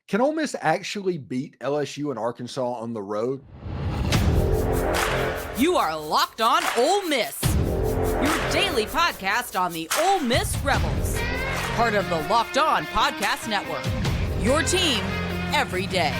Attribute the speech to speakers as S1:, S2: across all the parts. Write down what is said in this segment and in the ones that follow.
S1: Can Ole Miss actually beat LSU and Arkansas on the road?
S2: You are Locked On Ole Miss, your daily podcast on the Ole Miss Rebels, part of the Locked On Podcast Network, your team every day.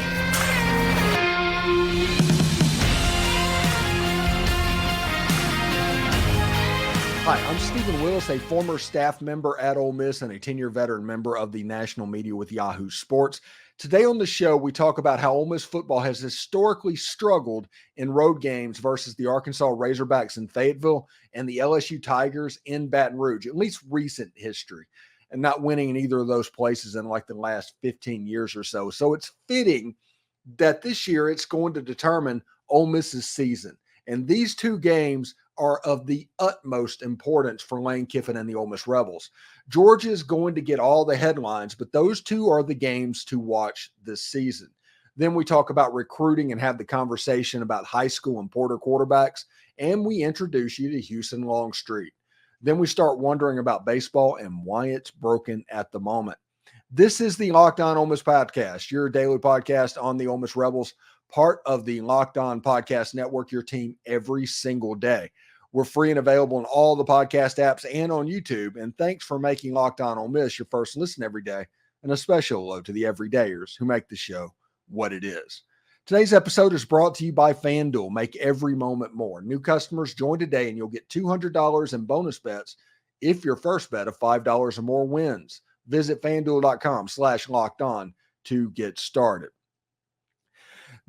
S1: Hi, I'm Stephen Willis, a former staff member at Ole Miss and a 10-year veteran member of the national media with Yahoo Sports. Today on the show, we talk about how Ole Miss football has historically struggled in road games versus the Arkansas Razorbacks in Fayetteville and the LSU Tigers in Baton Rouge, at least recent history, and not winning in either of those places in like the last 15 years or so. So it's fitting that this year it's going to determine Ole Miss's season. And these two games are of the utmost importance for Lane Kiffin and the Ole Miss Rebels. Georgia is going to get all the headlines, but those two are the games to watch this season. Then we talk about recruiting and have the conversation about high school and porter quarterbacks, and we introduce you to Husan Longstreet. Then we start wondering about baseball and why it's broken at the moment. This is the Locked On Ole Miss Podcast, your daily podcast on the Ole Miss Rebels, part of the Locked On Podcast Network, your team every single day. We're free and available on all the podcast apps and on YouTube. And thanks for making Locked On Ole Miss your first listen every day. And a special hello to the everydayers who make the show what it is. Today's episode is brought to you by FanDuel. Make every moment more. New customers join today and you'll get $200 in bonus bets if your first bet of $5 or more wins. Visit FanDuel.com/lockedon to get started.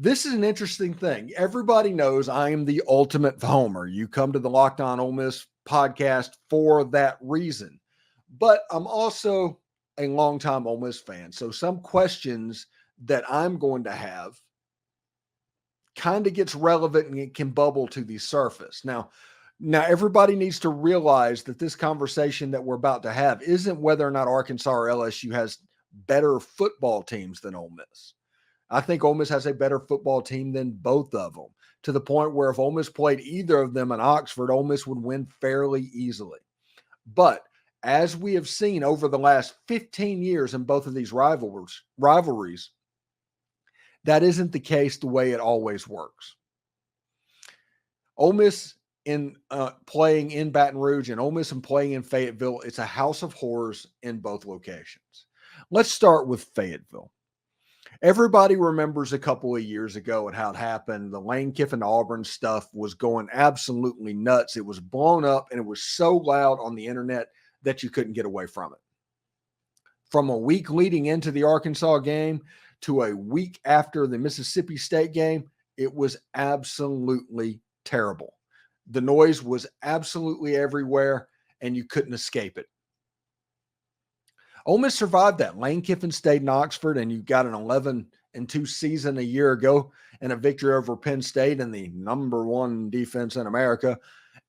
S1: This is an interesting thing. Everybody knows I am the ultimate homer. You come to the Locked On Ole Miss podcast for that reason. But I'm also a longtime Ole Miss fan. So some questions that I'm going to have kind of gets relevant and it can bubble to the surface. Now everybody needs to realize that this conversation that we're about to have isn't whether or not Arkansas or LSU has better football teams than Ole Miss. I think Ole Miss has a better football team than both of them, to the point where if Ole Miss played either of them in Oxford, Ole Miss would win fairly easily. But as we have seen over the last 15 years in both of these rivalries, that isn't the case the way it always works. Ole Miss in playing in Baton Rouge and Ole Miss in playing in Fayetteville, it's a house of horrors in both locations. Let's start with Fayetteville. Everybody remembers a couple of years ago and how it happened. The Lane Kiffin Auburn stuff was going absolutely nuts. It was blown up and it was so loud on the internet that you couldn't get away from it. From a week leading into the Arkansas game to a week after the Mississippi State game, it was absolutely terrible. The noise was absolutely everywhere and you couldn't escape it. Ole Miss survived that. Lane Kiffin stayed in Oxford, and you got an 11-2 season a year ago and a victory over Penn State and the number one defense in America.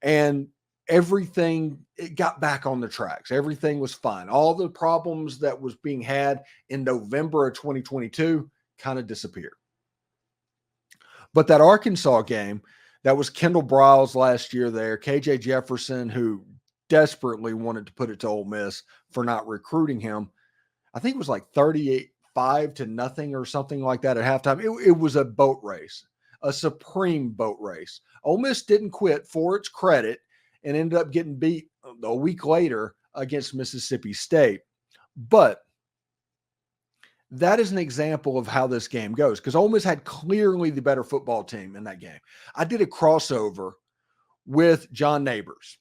S1: And everything, it got back on the tracks. Everything was fine. All the problems that was being had in November of 2022 kind of disappeared. But that Arkansas game, that was Kendall Briles last year there, KJ Jefferson, who desperately wanted to put it to Ole Miss for not recruiting him. I think it was like 38-5-0 or something like that at halftime. It was a boat race, a supreme boat race. Ole Miss didn't quit, for its credit, and ended up getting beat a week later against Mississippi State. But that is an example of how this game goes, because Ole Miss had clearly the better football team in that game. I did a crossover with John Neighbors.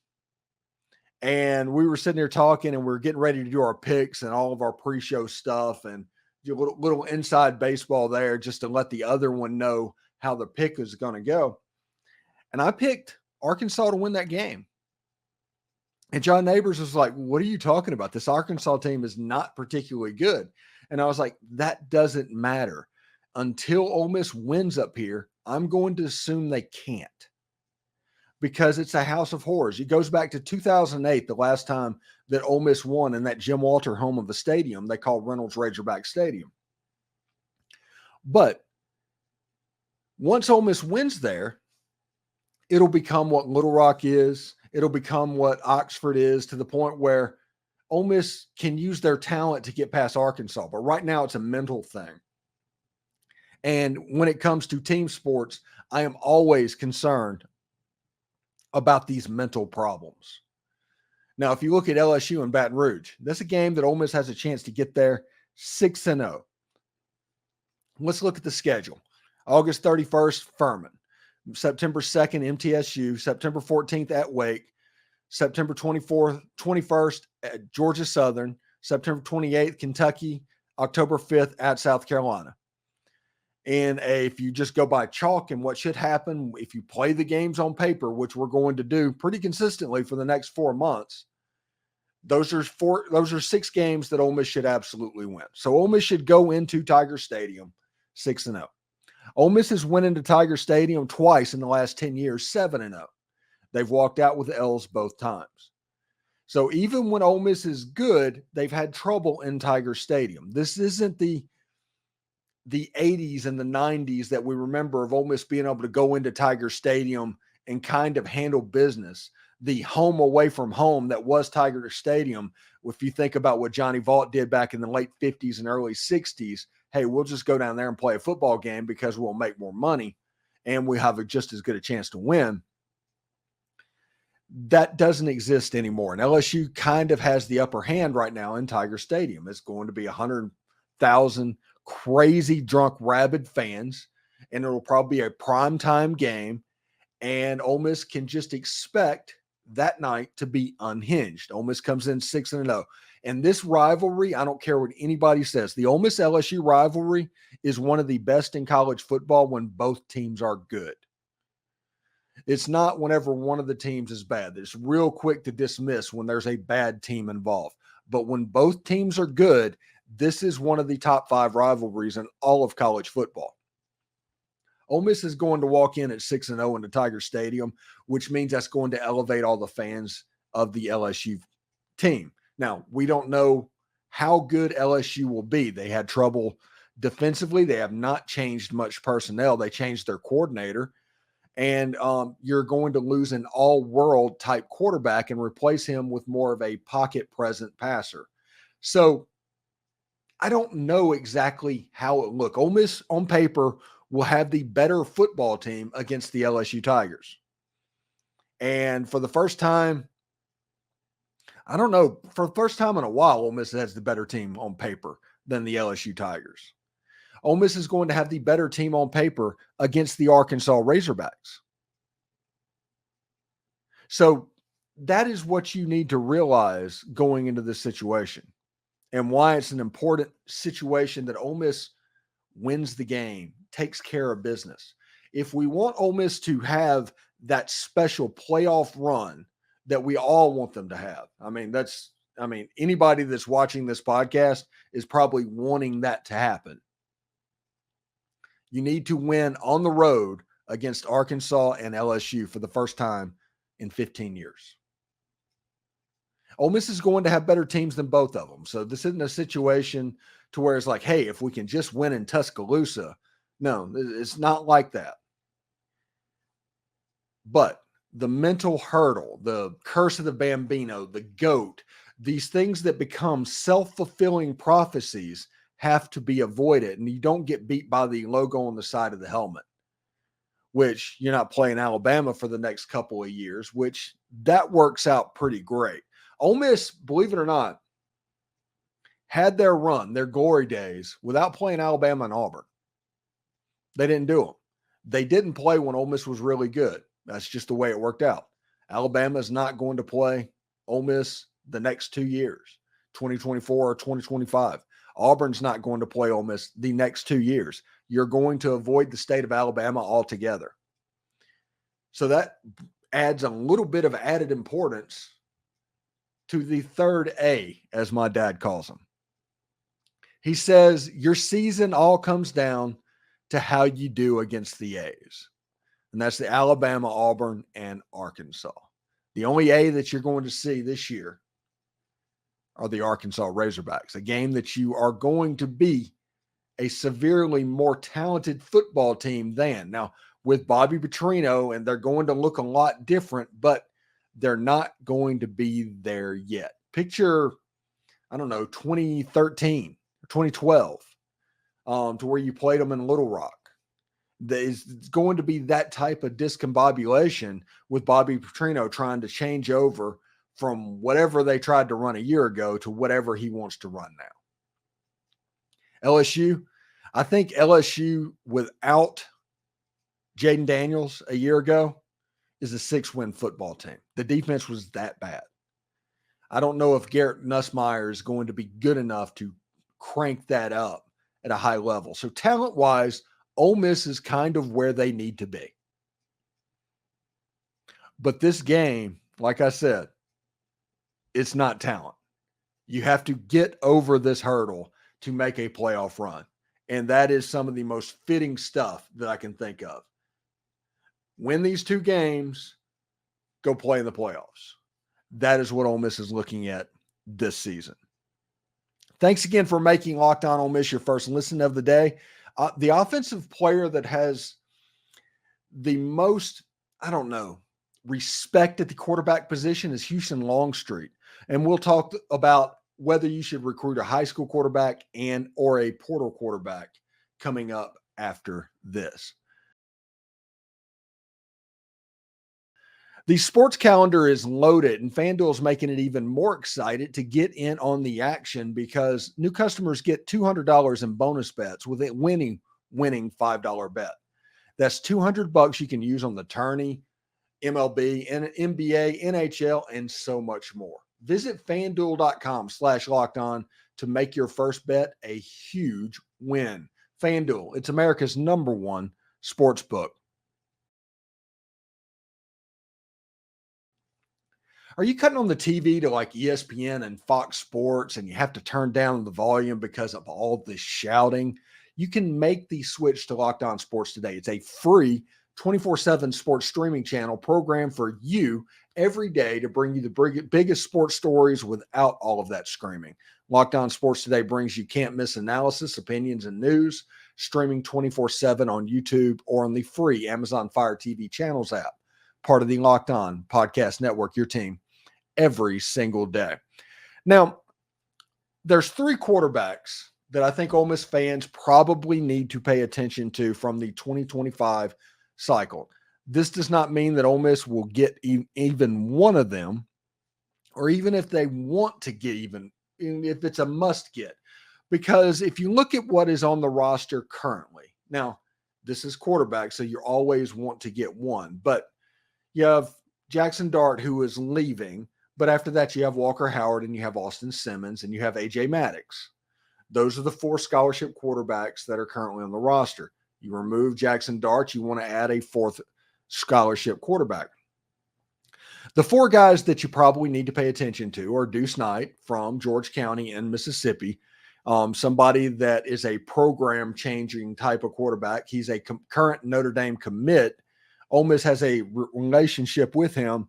S1: And we were sitting there talking and we were getting ready to do our picks and all of our pre-show stuff and do a little inside baseball there just to let the other one know how the pick is going to go. And I picked Arkansas to win that game. And John Neighbors was like, what are you talking about? This Arkansas team is not particularly good. And I was like, that doesn't matter. Until Ole Miss wins up here, I'm going to assume they can't. Because it's a house of horrors. It goes back to 2008, the last time that Ole Miss won in that Jim Walter home of a stadium they call Reynolds Razorback Stadium. But once Ole Miss wins there, it'll become what Little Rock is. It'll become what Oxford is, to the point where Ole Miss can use their talent to get past Arkansas. But right now it's a mental thing. And when it comes to team sports, I am always concerned about these mental problems. Now, if you look at LSU and Baton Rouge, that's a game that Ole Miss has a chance to get there 6-0. Let's look at the schedule. August 31st, Furman. September 2nd, MTSU. September 14th at Wake. September 21st at Georgia Southern. September 28th, Kentucky. October 5th at South Carolina. And if you just go by chalk and what should happen, if you play the games on paper, which we're going to do pretty consistently for the next 4 months, those are 6 games that Ole Miss should absolutely win. So Ole Miss should go into Tiger Stadium 6-0. Ole Miss has went into Tiger Stadium twice in the last 10 years, 7-0. They've walked out with L's both times. So even when Ole Miss is good, they've had trouble in Tiger Stadium. This isn't the 80s and the 90s that we remember of Ole Miss being able to go into Tiger Stadium and kind of handle business. The home away from home that was Tiger Stadium, if you think about what Johnny Vaught did back in the late 50s and early 60s, hey, we'll just go down there and play a football game because we'll make more money and we have just as good a chance to win. That doesn't exist anymore. And LSU kind of has the upper hand right now in Tiger Stadium. It's going to be 100,000 crazy, drunk, rabid fans, and it'll probably be a primetime game. And Ole Miss can just expect that night to be unhinged. Ole Miss comes in 6-0. And this rivalry, I don't care what anybody says, the Ole Miss LSU rivalry is one of the best in college football when both teams are good. It's not whenever one of the teams is bad. It's real quick to dismiss when there's a bad team involved. But when both teams are good, this is one of the top 5 rivalries in all of college football. Ole Miss is going to walk in at 6-0 into Tiger Stadium, which means that's going to elevate all the fans of the LSU team. Now, we don't know how good LSU will be. They had trouble defensively. They have not changed much personnel. They changed their coordinator. And you're going to lose an all-world type quarterback and replace him with more of a pocket present passer. So I don't know exactly how it look. Ole Miss on paper will have the better football team against the LSU Tigers. And for the first time, I don't know, for the first time in a while, Ole Miss has the better team on paper than the LSU Tigers. Ole Miss is going to have the better team on paper against the Arkansas Razorbacks. So that is what you need to realize going into this situation and why it's an important situation that Ole Miss wins the game, takes care of business. If we want Ole Miss to have that special playoff run that we all want them to have, anybody that's watching this podcast is probably wanting that to happen. You need to win on the road against Arkansas and LSU for the first time in 15 years. Ole Miss is going to have better teams than both of them. So this isn't a situation to where it's like, hey, if we can just win in Tuscaloosa. No, it's not like that. But the mental hurdle, the curse of the Bambino, the GOAT, these things that become self-fulfilling prophecies have to be avoided, and you don't get beat by the logo on the side of the helmet, which you're not playing Alabama for the next couple of years, which that works out pretty great. Ole Miss, believe it or not, had their run, their glory days, without playing Alabama and Auburn. They didn't do them. They didn't play when Ole Miss was really good. That's just the way it worked out. Alabama is not going to play Ole Miss the next 2 years, 2024 or 2025. Auburn's not going to play Ole Miss the next 2 years. You're going to avoid the state of Alabama altogether. So that adds a little bit of added importance to the third A, as my dad calls him. He says your season all comes down to how you do against the A's. And that's the Alabama, Auburn, and Arkansas. The only A that you're going to see this year are the Arkansas Razorbacks, a game that you are going to be a severely more talented football team than. Now, with Bobby Petrino, and they're going to look a lot different, but they're not going to be there yet. Picture, 2013 or 2012. to where you played them in Little Rock. It's going to be that type of discombobulation with Bobby Petrino trying to change over from whatever they tried to run a year ago to whatever he wants to run now. LSU, I think LSU without Jaden Daniels a year ago is a 6-win football team. The defense was that bad. I don't know if Garrett Nussmeier is going to be good enough to crank that up at a high level. So talent-wise, Ole Miss is kind of where they need to be. But this game, like I said, it's not talent. You have to get over this hurdle to make a playoff run. And that is some of the most fitting stuff that I can think of. Win these 2 games, go play in the playoffs. That is what Ole Miss is looking at this season. Thanks again for making Locked On Ole Miss your first listen of the day. The offensive player that has the most, respect at the quarterback position is Husan Longstreet. And we'll talk about whether you should recruit a high school quarterback or a portal quarterback coming up after this. The sports calendar is loaded, and FanDuel is making it even more excited to get in on the action because new customers get $200 in bonus bets with a winning $5 bet. That's $200 you can use on the tourney, MLB, NBA, NHL, and so much more. Visit FanDuel.com/lockedon to make your first bet a huge win. FanDuel, it's America's #1 sports book. Are you cutting on the TV to like ESPN and Fox Sports and you have to turn down the volume because of all this shouting? You can make the switch to Locked On Sports today. It's a free 24/7 sports streaming channel programmed for you every day to bring you the biggest sports stories without all of that screaming. Locked On Sports Today brings you can't miss analysis, opinions, and news, streaming 24/7 on YouTube or on the free Amazon Fire TV channels app. Part of the Locked On Podcast Network, your team every single day. Now, there's 3 quarterbacks that I think Ole Miss fans probably need to pay attention to from the 2025 cycle. This does not mean that Ole Miss will get even one of them, or even if they want to get even, if it's a must get. Because if you look at what is on the roster currently, now this is quarterback, so you always want to get one, but you have Jaxson Dart who is leaving, but after that you have Walker Howard and you have Austin Simmons and you have AJ Maddox. Those are the 4 scholarship quarterbacks that are currently on the roster. You remove Jaxson Dart, you want to add a 4th scholarship quarterback. The 4 guys that you probably need to pay attention to are Deuce Knight from George County in Mississippi, somebody that is a program-changing type of quarterback. He's a current Notre Dame commit. Ole Miss has a relationship with him.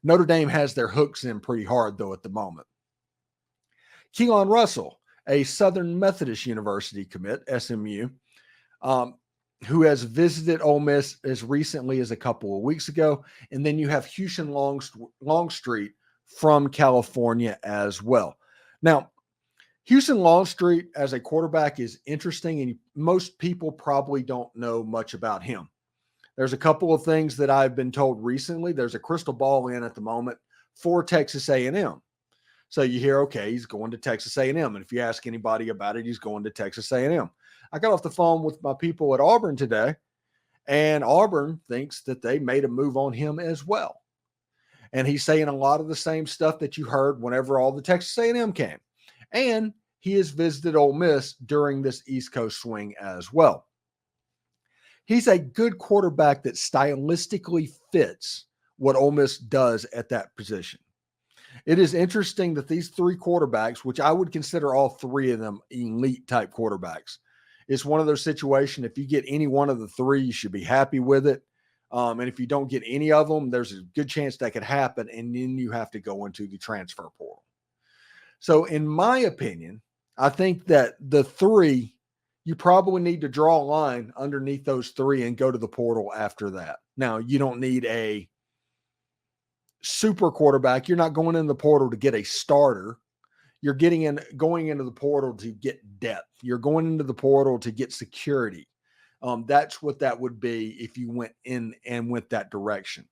S1: Notre Dame has their hooks in pretty hard, though, at the moment. Keelon Russell, a Southern Methodist University commit, SMU, who has visited Ole Miss as recently as a couple of weeks ago. And then you have Husan Longstreet from California as well. Now, Husan Longstreet as a quarterback is interesting, and most people probably don't know much about him. There's a couple of things that I've been told recently. There's a crystal ball in at the moment for Texas A&M. So you hear, okay, he's going to Texas A&M. And if you ask anybody about it, he's going to Texas A&M. I got off the phone with my people at Auburn today, and Auburn thinks that they made a move on him as well. And he's saying a lot of the same stuff that you heard whenever all the Texas A&M came. And he has visited Ole Miss during this East Coast swing as well. He's a good quarterback that stylistically fits what Ole Miss does at that position. It is interesting that these 3 quarterbacks, which I would consider all 3 of them elite type quarterbacks, it's one of those situations, if you get any one of the 3, you should be happy with it. And if you don't get any of them, there's a good chance that could happen, and then you have to go into the transfer portal. So in my opinion, I think that the 3, you probably need to draw a line underneath those 3 and go to the portal after that. Now, you don't need a super quarterback. You're not going in the portal to get a starter. You're going into the portal to get depth. You're going into the portal to get security. That's what that would be if you went in and went that direction.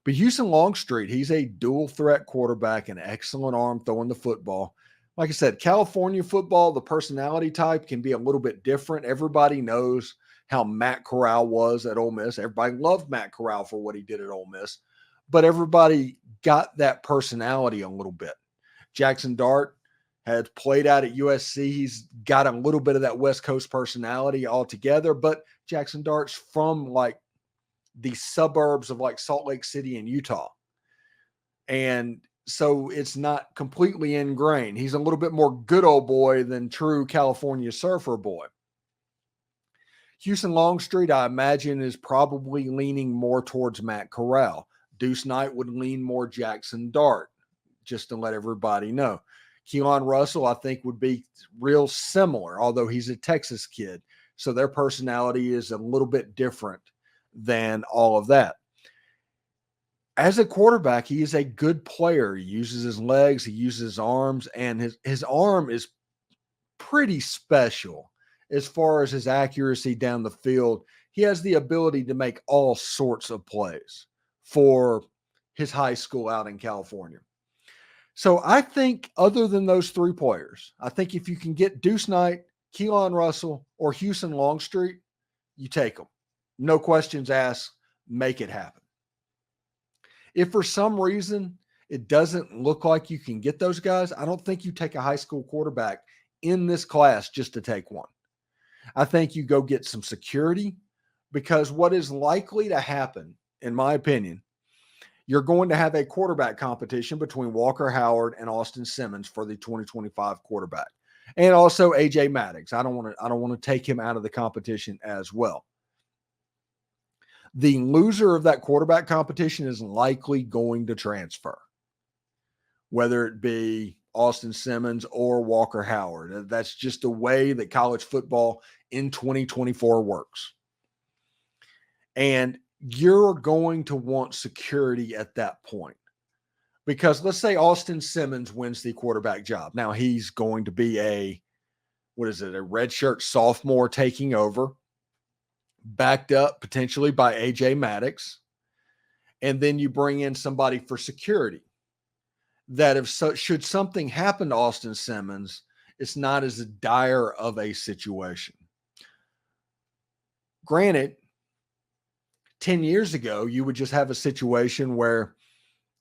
S1: But Husan Longstreet, he's a dual threat quarterback, an excellent arm throwing the football. Like I said, California football, the personality type can be a little bit different. Everybody knows how Matt Corral was at Ole Miss. Everybody loved Matt Corral for what he did at Ole Miss, but everybody got that personality a little bit. Jaxson Dart had played out at USC. He's got a little bit of that West Coast personality altogether, but Jaxson Dart's from like the suburbs of like Salt Lake City in Utah. And so it's not completely ingrained. He's a little bit more good old boy than true California surfer boy. Husan Longstreet, I imagine, is probably leaning more towards Matt Corral. Deuce Knight would lean more Jaxson Dart, just to let everybody know. Keelon Russell, I think, would be real similar, although he's a Texas kid. So their personality is a little bit different than all of that. As a quarterback, he is a good player. He uses his legs, he uses his arms, and his arm is pretty special as far as his accuracy down the field. He has the ability to make all sorts of plays for his high school out in California. So I think other than those three players, I think if you can get Deuce Knight, Keelon Russell, or Husan Longstreet, you take them. No questions asked, make it happen. If for some reason it doesn't look like you can get those guys, I don't think you take a high school quarterback in this class just to take one. I think you go get some security, because what is likely to happen, in my opinion, you're going to have a quarterback competition between Walker Howard and Austin Simmons for the 2025 quarterback, and also AJ Maddox. I don't want to take him out of the competition as well. The loser of that quarterback competition is likely going to transfer, whether it be Austin Simmons or Walker Howard. That's just the way that college football in 2024 works. And you're going to want security at that point, because let's say Austin Simmons wins the quarterback job. Now he's going to be a redshirt sophomore taking over, backed up potentially by AJ Maddox. And then you bring in somebody for security that should something happen to Austin Simmons, it's not as dire of a situation. Granted, 10 years ago, you would just have a situation where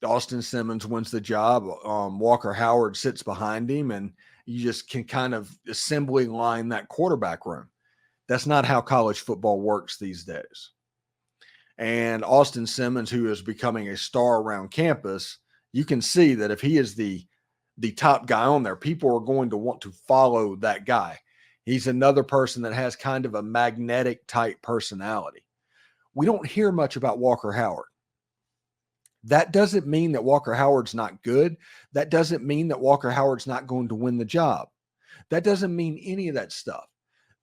S1: Austin Simmons wins the job. Walker Howard sits behind him, and you just can kind of assembly line that quarterback room. That's not how college football works these days. And Austin Simmons, who is becoming a star around campus, you can see that if he is the top guy on there, people are going to want to follow that guy. He's another person that has kind of a magnetic type personality. We don't hear much about Walker Howard. That doesn't mean that Walker Howard's not good. That doesn't mean that Walker Howard's not going to win the job. That doesn't mean any of that stuff.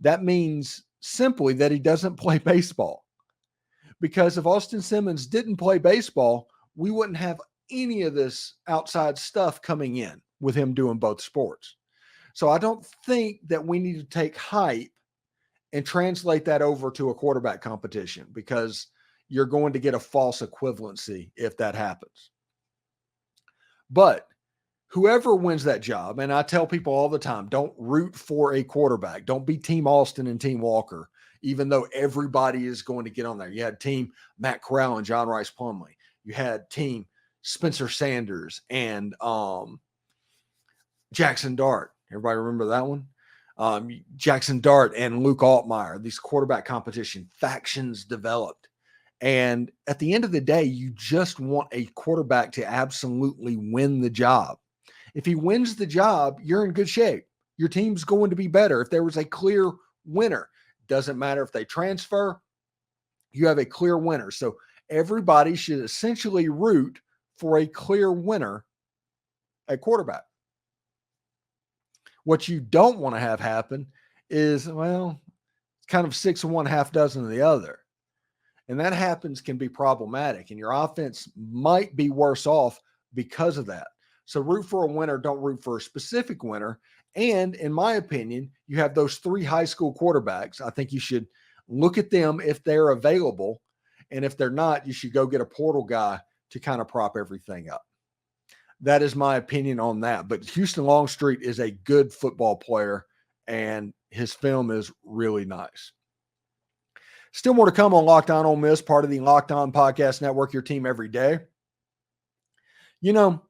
S1: That means simply that he doesn't play baseball. Because if Austin Simmons didn't play baseball, we wouldn't have any of this outside stuff coming in with him doing both sports. So I don't think that we need to take hype and translate that over to a quarterback competition, because you're going to get a false equivalency if that happens. But whoever wins that job, and I tell people all the time, don't root for a quarterback. Don't be Team Austin and Team Walker, even though everybody is going to get on there. You had Team Matt Corral and John Rice Plumlee. You had Team Spencer Sanders and Jaxson Dart. Everybody remember that one? Jaxson Dart and Luke Altmaier. These quarterback competition factions developed. And at the end of the day, you just want a quarterback to absolutely win the job. If he wins the job, you're in good shape. Your team's going to be better. If there was a clear winner, doesn't matter if they transfer, you have a clear winner. So everybody should essentially root for a clear winner at quarterback. What you don't want to have happen is, kind of 6 of one, half dozen of the other. And that happens can be problematic, and your offense might be worse off because of that. So root for a winner, don't root for a specific winner. And in my opinion, you have those 3 high school quarterbacks. I think you should look at them if they're available. And if they're not, you should go get a portal guy to kind of prop everything up. That is my opinion on that. But Husan Longstreet is a good football player, and his film is really nice. Still more to come on Locked On Ole Miss, part of the Locked On Podcast Network, your team every day. You know,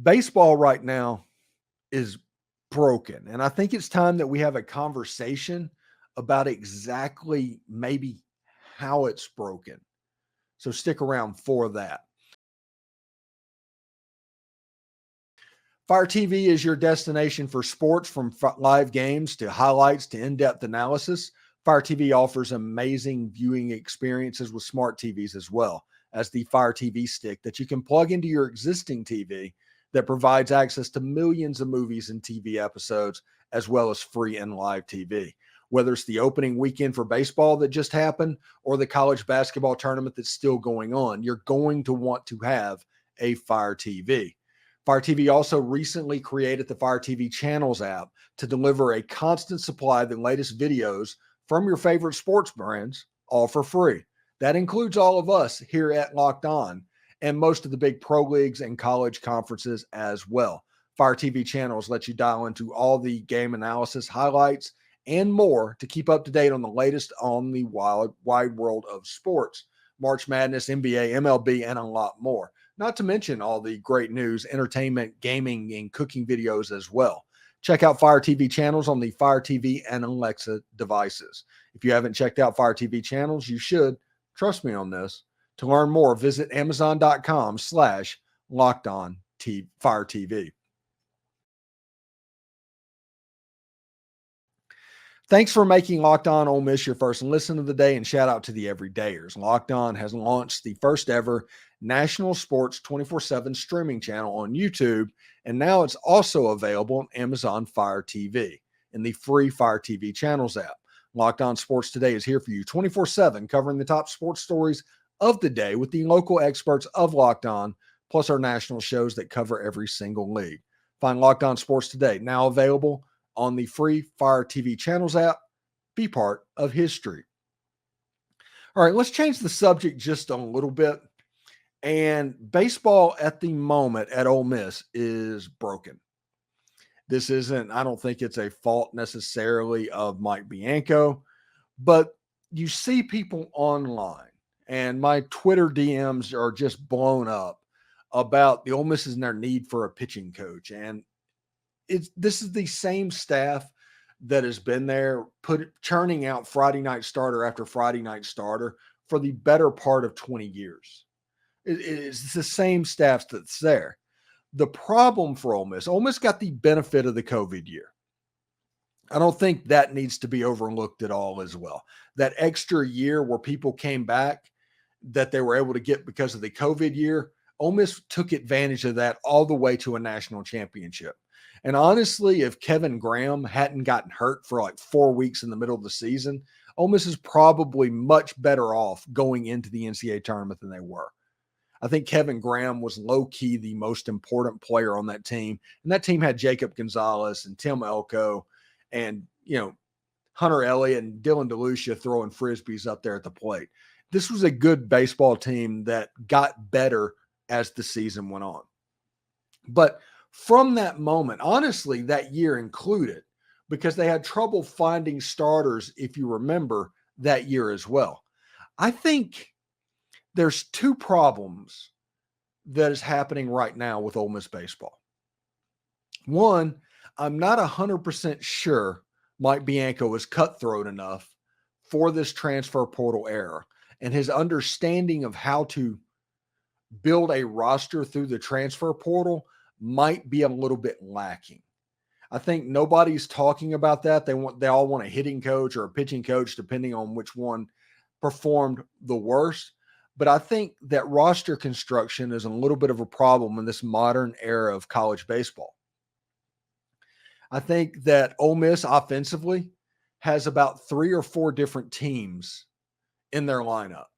S1: baseball right now is broken, and I think it's time that we have a conversation about exactly maybe how it's broken. So stick around for that. Fire TV is your destination for sports, from live games to highlights to in-depth analysis. Fire TV offers amazing viewing experiences with smart TVs, as well as the Fire TV stick that you can plug into your existing TV that provides access to millions of movies and TV episodes, as well as free and live TV. Whether it's the opening weekend for baseball that just happened or the college basketball tournament that's still going on, you're going to want to have a Fire TV. Fire TV also recently created the Fire TV Channels app to deliver a constant supply of the latest videos from your favorite sports brands, all for free. That includes all of us here at Locked On and most of the big pro leagues and college conferences as well. Fire TV Channels let you dial into all the game analysis, highlights, and more to keep up to date on the latest on the wide world of sports, March Madness, NBA, MLB, and a lot more. Not to mention all the great news, entertainment, gaming, and cooking videos as well. Check out Fire TV Channels on the Fire TV and Alexa devices. If you haven't checked out Fire TV Channels, you should. Trust me on this. To learn more, visit Amazon.com/LockedOnFire TV. Thanks for making Locked On Ole Miss your first listen of the day, and shout out to the everydayers. Locked On has launched the first ever national sports 24/7 streaming channel on YouTube, and now it's also available on Amazon Fire TV in the free Fire TV Channels app. Locked On Sports Today is here for you 24/7, covering the top sports stories of the day with the local experts of Locked On, plus our national shows that cover every single league. Find Locked On Sports Today, now available on the free Fire TV Channels app. Be part of history. All right, let's change the subject just a little bit. And baseball at the moment at Ole Miss is broken. This isn't, I don't think it's a fault necessarily of Mike Bianco, but you see people online, and my Twitter DMs are just blown up about the Ole Miss and their need for a pitching coach. And this is the same staff that has been there, churning out Friday night starter after Friday night starter for the better part of 20 years. It's the same staff that's there. The problem for Ole Miss got the benefit of the COVID year. I don't think that needs to be overlooked at all as well. That extra year where people came back that they were able to get because of the COVID year, Ole Miss took advantage of that all the way to a national championship. And honestly, if Kevin Graham hadn't gotten hurt for like 4 weeks in the middle of the season, Ole Miss is probably much better off going into the NCAA tournament than they were. I think Kevin Graham was low-key the most important player on that team. And that team had Jacob Gonzalez and Tim Elko and, Hunter Elliott and Dylan DeLucia throwing Frisbees up there at the plate. This was a good baseball team that got better as the season went on. But from that moment, honestly, that year included, because they had trouble finding starters, if you remember, that year as well. I think there's 2 problems that is happening right now with Ole Miss baseball. One, I'm not 100% sure Mike Bianco is cutthroat enough for this transfer portal era, and his understanding of how to build a roster through the transfer portal might be a little bit lacking. I think nobody's talking about that. They all want a hitting coach or a pitching coach, depending on which one performed the worst. But I think that roster construction is a little bit of a problem in this modern era of college baseball. I think that Ole Miss offensively has about 3 or 4 different teams in their lineup.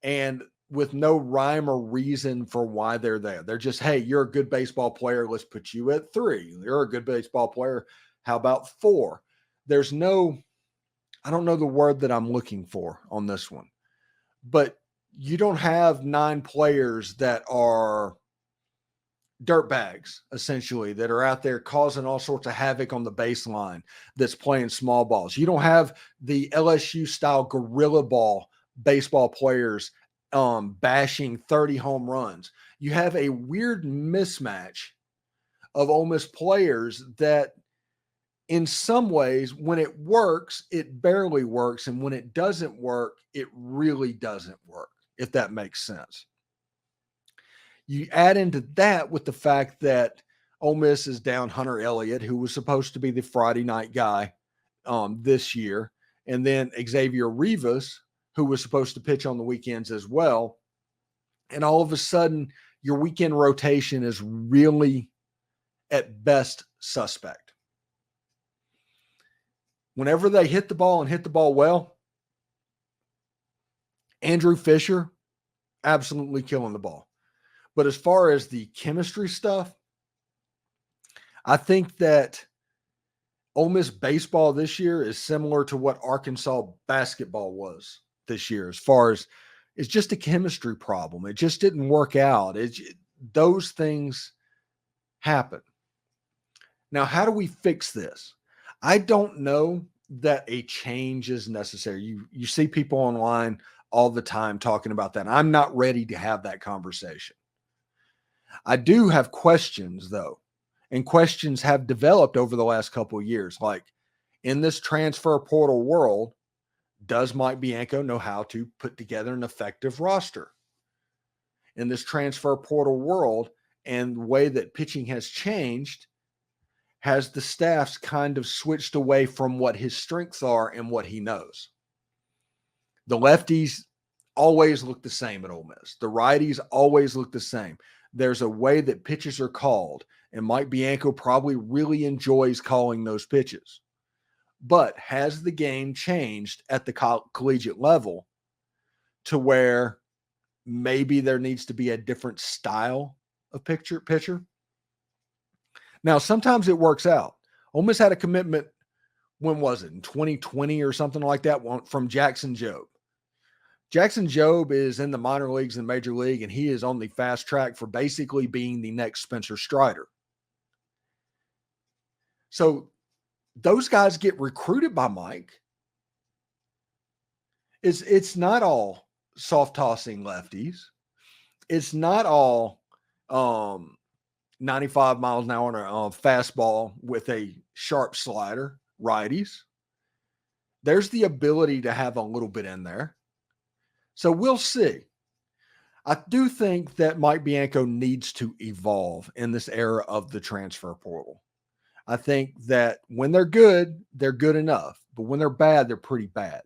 S1: And with no rhyme or reason for why they're there. They're just, hey, you're a good baseball player. Let's put you at 3. You're a good baseball player. How about 4? There's no, I don't know the word that I'm looking for on this one, but you don't have 9 players that are dirtbags, essentially, that are out there causing all sorts of havoc on the baseline that's playing small balls. You don't have the LSU style gorilla ball baseball players bashing 30 home runs. You have a weird mismatch of Ole Miss players that in some ways, when it works, it barely works. And when it doesn't work, it really doesn't work, if that makes sense. You add into that with the fact that Ole Miss is down Hunter Elliott, who was supposed to be the Friday night guy this year, and then Xavier Rivas, who was supposed to pitch on the weekends as well. And all of a sudden, your weekend rotation is really, at best, suspect. Whenever they hit the ball and hit the ball well, Andrew Fisher, absolutely killing the ball. But as far as the chemistry stuff, I think that Ole Miss baseball this year is similar to what Arkansas basketball was this year. As far as it's just a chemistry problem. It just didn't work out. Those things happen. Now, how do we fix this? I don't know that a change is necessary. You see people online all the time talking about that. I'm not ready to have that conversation. I do have questions, though, and questions have developed over the last couple of years. Like, in this transfer portal world, does Mike Bianco know how to put together an effective roster? In this transfer portal world and the way that pitching has changed, has the staffs kind of switched away from what his strengths are and what he knows? The lefties always look the same at Ole Miss. The righties always look the same. There's a way that pitches are called, and Mike Bianco probably really enjoys calling those pitches. But has the game changed at the collegiate level to where maybe there needs to be a different style of pitcher? Now, sometimes it works out. Ole Miss had a commitment, when was it, in 2020 or something like that, from Jaxson Jobe. Jaxson Jobe is in the minor leagues and major league, and he is on the fast track for basically being the next Spencer Strider. So those guys get recruited by Mike. It's not all soft tossing lefties. It's not all 95 miles an hour on a fastball with a sharp slider righties. There's the ability to have a little bit in there. So we'll see. I do think that Mike Bianco needs to evolve in this era of the transfer portal. I think that when they're good enough. But when they're bad, they're pretty bad.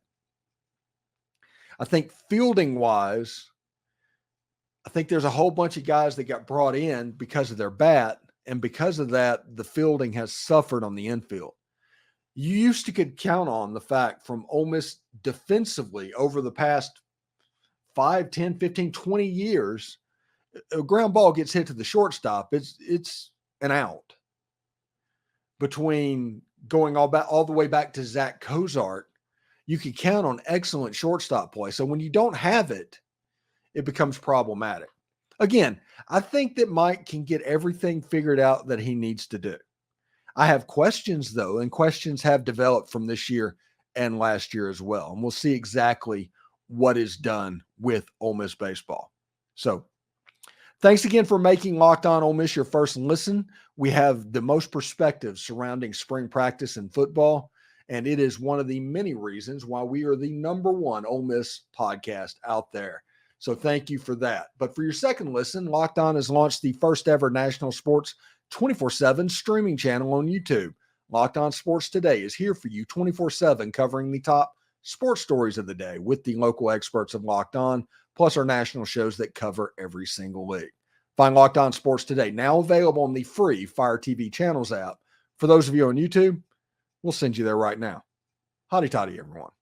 S1: I think fielding-wise, I think there's a whole bunch of guys that got brought in because of their bat. And because of that, the fielding has suffered on the infield. You used to could count on the fact from Ole Miss defensively over the past 5, 10, 15, 20 years, a ground ball gets hit to the shortstop, it's an out. Between going all the way back to Zach Cozart, you can count on excellent shortstop play. So when you don't have it, it becomes problematic. Again, I think that Mike can get everything figured out that he needs to do. I have questions, though, and questions have developed from this year and last year as well. And we'll see exactly what is done with Ole Miss baseball. So thanks again for making Locked On Ole Miss your first listen. We have the most perspective surrounding spring practice and football, and it is one of the many reasons why we are the #1 Ole Miss podcast out there. So thank you for that. But for your second listen, Locked On has launched the first ever national sports 24/7 streaming channel on YouTube. Locked On Sports Today is here for you 24/7, covering the top sports stories of the day with the local experts of Locked On, plus our national shows that cover every single league. Find Locked On Sports Today now available on the free Fire TV Channels app. For those of you on YouTube, we'll send you there right now. Hotty toddy, everyone.